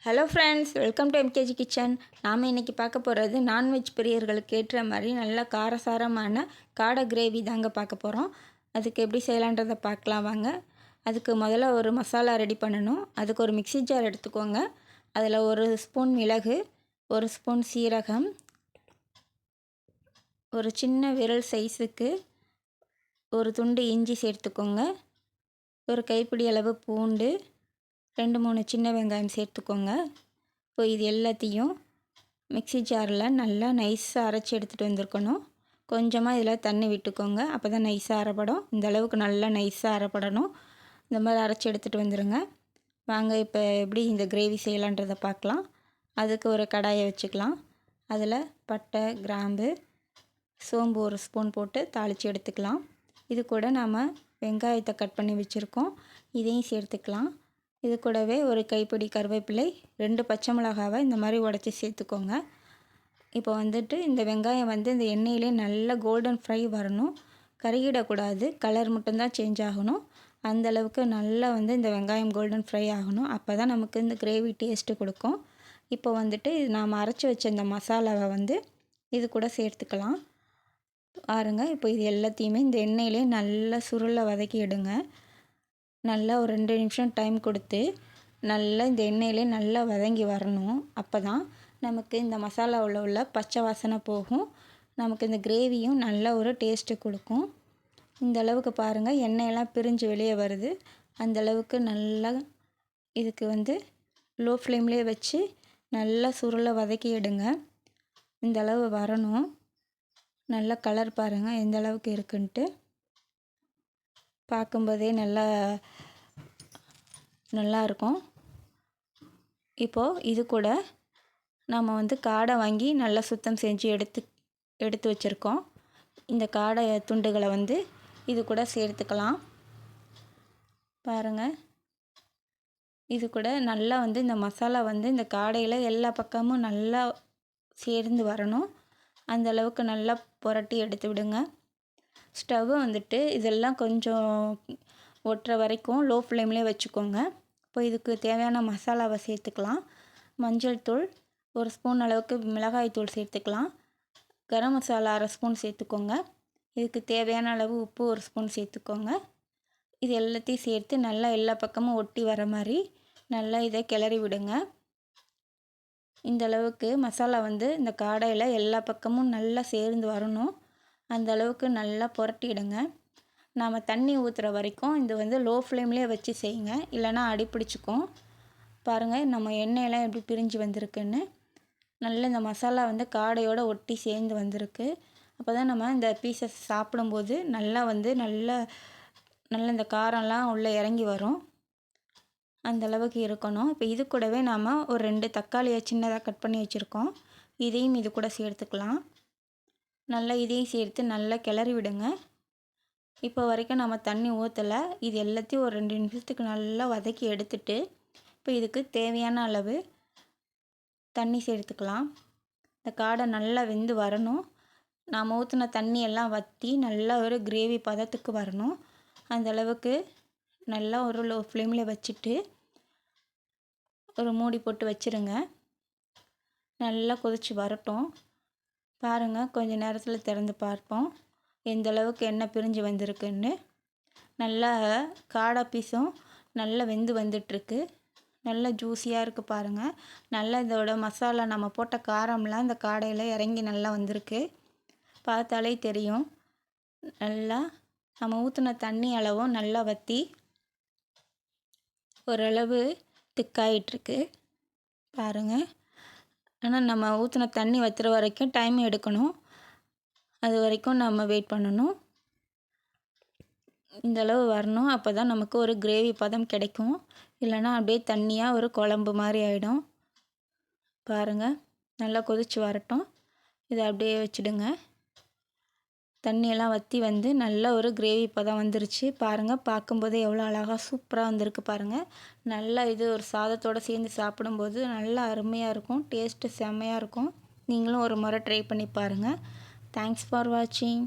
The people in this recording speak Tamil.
Hello friends, welcome to MKG kitchen. நாம் இன்றைக்கி பார்க்க போகிறது நான்வெஜ் பிரியர்களுக்கு ஏற்ற மாதிரி நல்ல காரசாரமான காடை கிரேவி தாங்க பார்க்க போகிறோம். அதுக்கு எப்படி செய்யலான்றதை பார்க்கலாம் வாங்க. அதுக்கு முதல்ல ஒரு மசாலா ரெடி பண்ணணும். அதுக்கு ஒரு மிக்ஸி ஜார் எடுத்துக்கோங்க. அதில் ஒரு ஸ்பூன் மிளகு, ஒரு ஸ்பூன் சீரகம், ஒரு சின்ன விரல் சைஸுக்கு ஒரு துண்டு இஞ்சி சேர்த்துக்கோங்க. ஒரு கைப்பிடி அளவு பூண்டு, 2-3 சின்ன வெங்காயம் சேர்த்துக்கோங்க. இப்போ இது எல்லாத்தையும் மிக்ஸி ஜாரில் நல்லா நைஸாக அரைச்சி எடுத்துகிட்டு வந்திருக்கணும். கொஞ்சமாக இதில் தண்ணி விட்டுக்கோங்க, அப்போ தான் நைஸாக அரைப்படும். இந்த அளவுக்கு நல்லா நைஸாக அரைப்படணும். இந்த மாதிரி அரைச்சி எடுத்துகிட்டு வந்துடுங்க. வாங்க இப்போ எப்படி இந்த கிரேவி செய்யலான்றதை பார்க்கலாம். அதுக்கு ஒரு கடாயை வச்சுக்கலாம். அதில் பட்டை, கிராம்பு, சோம்பு ஒரு ஸ்பூன் போட்டு தாளித்து எடுத்துக்கலாம். இது கூட நாம் வெங்காயத்தை கட் பண்ணி வச்சுருக்கோம், இதையும் சேர்த்துக்கலாம். இது கூடவே ஒரு கைப்பிடி கருவேப்பிலை, 2 பச்சை மிளகாவை இந்த மாதிரி உடச்சி சேர்த்துக்கோங்க. இப்போ வந்துட்டு இந்த வெங்காயம் இந்த எண்ணெயிலே நல்லா கோல்டன் ஃப்ரை வரணும். கருகிடக்கூடாது, கலர் மட்டும்தான் சேஞ்ச் ஆகணும். அந்தளவுக்கு நல்லா இந்த வெங்காயம் கோல்டன் ஃப்ரை ஆகணும். அப்போ தான் நமக்கு இந்த கிரேவி டேஸ்ட்டு கொடுக்கும். இப்போ இது நாம் அரைச்சி வச்ச இந்த மசாலாவை இது கூட சேர்த்துக்கலாம். பாருங்கள், இப்போ இது எல்லாத்தையுமே இந்த எண்ணெயிலே நல்லா சுருளை வதக்கி எடுங்க. நல்லா ஒரு 2 நிமிஷம் டைம் கொடுத்து நல்லா இந்த எண்ணெயிலே நல்லா வதங்கி வரணும். அப்போ தான் நமக்கு இந்த மசாலாவில் உள்ள பச்சை வாசனை போகும். நமக்கு இந்த கிரேவியும் நல்ல ஒரு டேஸ்ட்டு கொடுக்கும். இந்த அளவுக்கு பாருங்கள், எண்ணெயெல்லாம் பிரிஞ்சு வெளியே வருது. அந்தளவுக்கு நல்லா இதுக்கு லோ ஃப்ளேம்லேயே வச்சு நல்லா சுருளை வதக்கி எடுங்க. இந்த அளவு வரணும். நல்ல கலர் பாருங்கள் எந்த அளவுக்கு இருக்குன்ட்டு. பார்க்கும்போதே நல்லா இருக்கும். இப்போது இது கூட நம்ம காடை வாங்கி நல்லா சுத்தம் செஞ்சு எடுத்து வச்சுருக்கோம். இந்த காடை துண்டுகளை இது கூட சேர்த்துக்கலாம். பாருங்கள், இது கூட நல்லா இந்த மசாலா இந்த காடையில் எல்லா பக்கமும் நல்லா சேர்ந்து வரணும். அந்த அளவுக்கு நல்லா புரட்டி எடுத்து விடுங்க. ஸ்டவ்வை இதெல்லாம் கொஞ்சம் ஒட்டுற வரைக்கும் லோ ஃப்ளேம்லேயே வச்சுக்கோங்க. இப்போ இதுக்கு தேவையான மசாலாவை சேர்த்துக்கலாம். மஞ்சள் தூள் 1 ஸ்பூன் அளவுக்கு, மிளகாய் தூள் சேர்த்துக்கலாம். கரம் மசாலா 1/2 ஸ்பூன் சேர்த்துக்கோங்க. இதுக்கு தேவையான அளவு உப்பு 1 ஸ்பூன் சேர்த்துக்கோங்க. இது எல்லாத்தையும் சேர்த்து நல்லா எல்லா பக்கமும் ஒட்டி வர மாதிரி நல்லா இதை கிளறி விடுங்க. இந்த அளவுக்கு மசாலா இந்த காடையில் எல்லா பக்கமும் நல்லா சேர்ந்து வரணும். அந்த அளவுக்கு நல்லா புரட்டிடுங்க. நாம் தண்ணி ஊற்றுற வரைக்கும் இது லோ ஃப்ளேம்லேயே வச்சு செய்யுங்க, இல்லைனா அடி பிடிச்சிக்கும். பாருங்கள், நம்ம எண்ணெயெல்லாம் எப்படி பிரிஞ்சு வந்திருக்குன்னு. நல்ல இந்த மசாலா காடையோடு ஒட்டி சேர்ந்து வந்திருக்கு. அப்போ தான் நம்ம இந்த பீசஸ் சாப்பிடும்போது நல்லா நல்லா இந்த காரம்லாம் உள்ளே இறங்கி வரும். அந்தளவுக்கு இருக்கணும். இப்போ இது கூடவே நாம் ஒரு 2 தக்காளியை சின்னதாக கட் பண்ணி வச்சுருக்கோம். இதையும் இது கூட சேர்த்துக்கலாம். நல்லா இதையும் சேர்த்து நல்லா கிளறி விடுங்க. இப்போ வரைக்கும் நம்ம தண்ணி ஊற்றலை. இது எல்லாத்தையும் ஒரு 2 நிமிஷத்துக்கு நல்லா வதக்கி எடுத்துட்டு இப்போ இதுக்கு தேவையான அளவு தண்ணி சேர்த்துக்கலாம். இந்த காடை நல்லா வெந்து வரணும். நாம் ஊற்றின தண்ணியெல்லாம் வற்றி நல்லா ஒரு கிரேவி பதத்துக்கு வரணும். அந்தளவுக்கு நல்லா ஒரு லோ ஃப்ளேமில் வச்சுட்டு ஒரு மூடி போட்டு வச்சுருங்க. நல்லா கொதித்து வரட்டும். பாருங்கள், கொஞ்சம் நேரத்தில் திறந்து பார்ப்போம் எந்த அளவுக்கு எண்ணெய் பிரிஞ்சு வந்திருக்குன்னு. நல்லா காடை பீஸும் நல்லா வெந்து வந்துட்டுருக்கு. நல்லா ஜூஸியாக இருக்குது பாருங்கள். நல்லா இதோட மசாலா நம்ம போட்ட காரம்லாம் இந்த காடையில் இறங்கி நல்லா வந்திருக்கு. பார்த்தாலே தெரியும். நல்லா நம்ம ஊற்றின தண்ணி அளவும் நல்லா வற்றி ஓரளவு திக்காயிட்ருக்கு பாருங்கள். ஆனால் நம்ம ஊற்றின தண்ணி வற்றுற வரைக்கும் டைம் எடுக்கணும். அது வரைக்கும் நம்ம வெயிட் பண்ணணும். இந்தளவு வரணும். அப்போ தான் நமக்கு ஒரு கிரேவி பதம் கிடைக்கும். இல்லைனா அப்படியே தண்ணியாக ஒரு குழம்பு மாதிரி ஆகிடும். பாருங்கள், நல்லா கொதித்து வரட்டும். இதை அப்படியே வச்சுடுங்க. தண்ணியெல்லாம் வற்றி நல்ல ஒரு கிரேவி பதம் வந்துருச்சு. பாருங்கள், பார்க்கும்போதே எவ்வளோ அழகாக சூப்பராக வந்திருக்கு பாருங்கள். நல்லா இது ஒரு சாதத்தோடு சேர்ந்து சாப்பிடும்போது நல்லா அருமையாக இருக்கும். டேஸ்ட்டு செம்மையாக இருக்கும். நீங்களும் ஒரு முறை ட்ரை பண்ணி பாருங்கள். Thanks for watching.